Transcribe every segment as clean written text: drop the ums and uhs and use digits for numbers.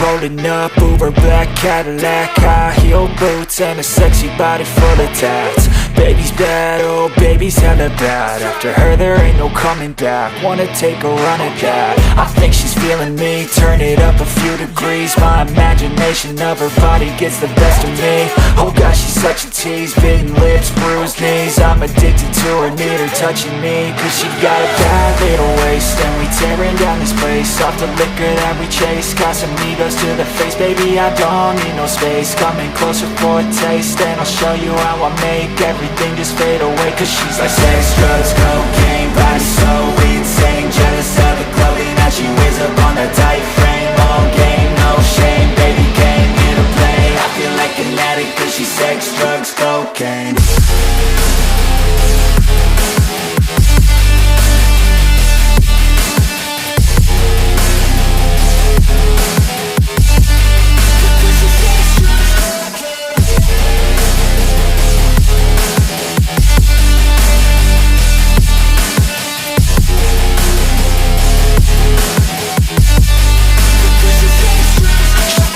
rolling up, Uber black Cadillac, high heel boots and a sexy body full of tats. Baby's bad, oh baby's hella bad. After her there ain't no coming back. Wanna take a run at that. I think she's feeling me, turn it up a few degrees. My imagination of her body gets the best of me. Oh gosh, she's such a tease, bitten lips, bruised knees. I'm addicted to her, need her touching me. Cause she got a bad little waist, and we tearing down this place. Off the liquor that we chase, got some egos to the face. Baby, I don't need no space, coming closer for a taste. And I'll show you how I make everything just fade away. Cause she's like sex, drugs, cocaine, body so insane. Jealous of the clothing that she wears up on a tight frame. All game, no shame, baby came here to play. I feel like an addict cause she's sex, drugs, cocaine.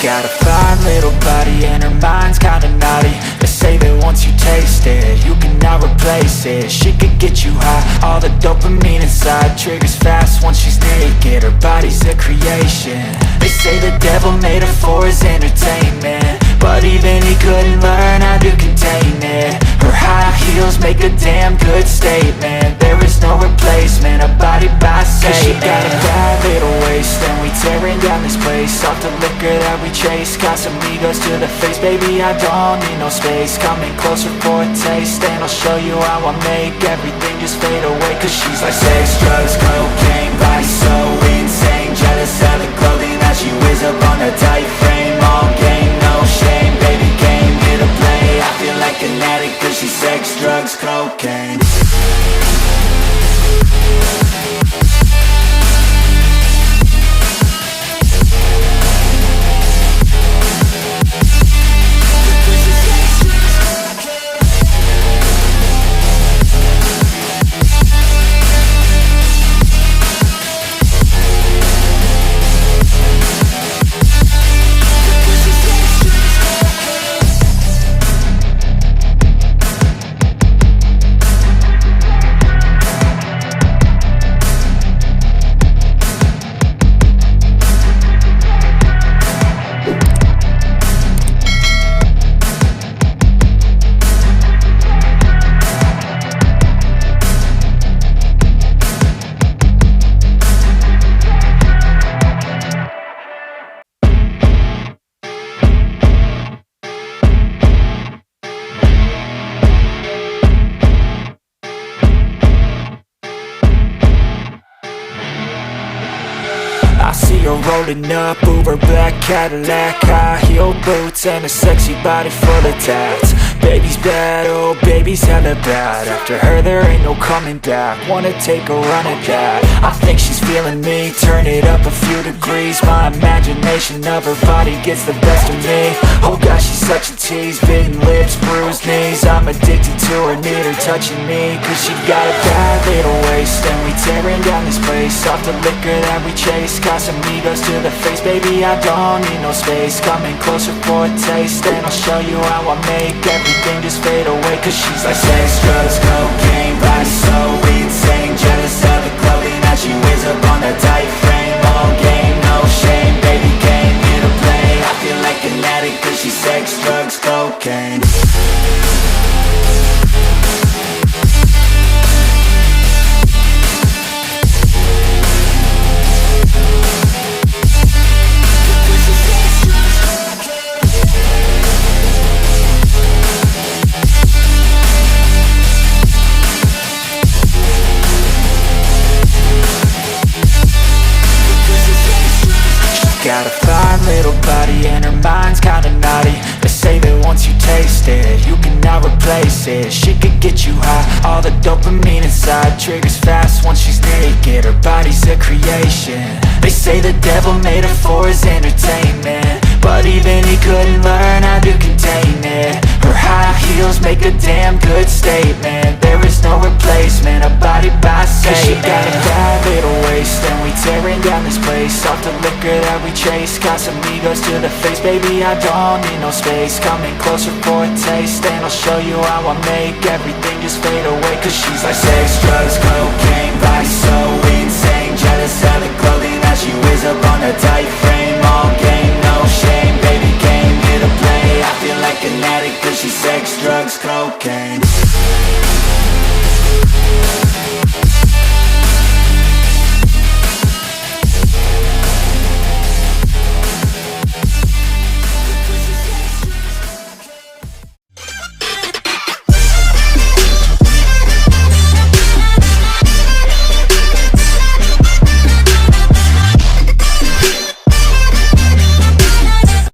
Got a fine little body and her mind's kinda naughty. They say that once you taste it, you cannot replace it. She could get you high, all the dopamine inside triggers fast once she's naked. Her body's a creation. They say the devil made her for his entertainment, but even he couldn't learn how to contain it. Her high heels make a damn good statement. There is no replacement, a body by Satan. She got a bad little waist, and we tearing down this place. Off the liquor that we chase, got some egos to the face. Baby, I don't need no space, coming closer for a taste. And I'll show you how I make everything just fade away. Cause she's like sex, drugs, cocaine, body so insane. Jealous of the clothing that she wears up on a tight frame. All game, no shame, baby came here to play. I feel like an addict cause she's sex, drugs, cocaine. Rolling up, Uber black Cadillac, high heel boots and a sexy body full of tats. Baby's bad, oh baby's hella bad. After her there ain't no coming back. Wanna take a run at that. I think she's feeling me, turn it up a few degrees. My imagination of her body gets the best of me. Oh gosh, she's such a tease, bitten lips, bruised knees. I'm addicted to her, need her touching me. Cause she got a bad little waist, and we tearing down this place. Off the liquor that we chase, got some egos to the face. Baby, I don't need no space, coming closer for a taste. And I'll show you how I make everything just fade away. Cause she's like sex, drugs, cocaine, body so insane. Jealous of the clothing that she wears up on a tight frame. All game, no shame, baby came here to play. I feel like an addict cause she's sex, drugs, cocaine. Got a fine little body and her mind's kinda naughty. They say that once you taste it, you cannot replace it. She could get you high, all the dopamine inside triggers fast once she's naked. Her body's a creation. They say the devil made her for his entertainment, but even he couldn't learn how to contain it. Her high heels make a damn good statement. There is no replacement, a body by Satan. She got a bad little waist, and we tearing down this place. Off the liquor that we chase, got some egos to the face, baby, I don't need no space. Coming closer for a taste, and I'll show you how I make everything just fade away. Cause she's like sex, drugs, cocaine, body so insane. Jealous of the clothing that she wears up on her time.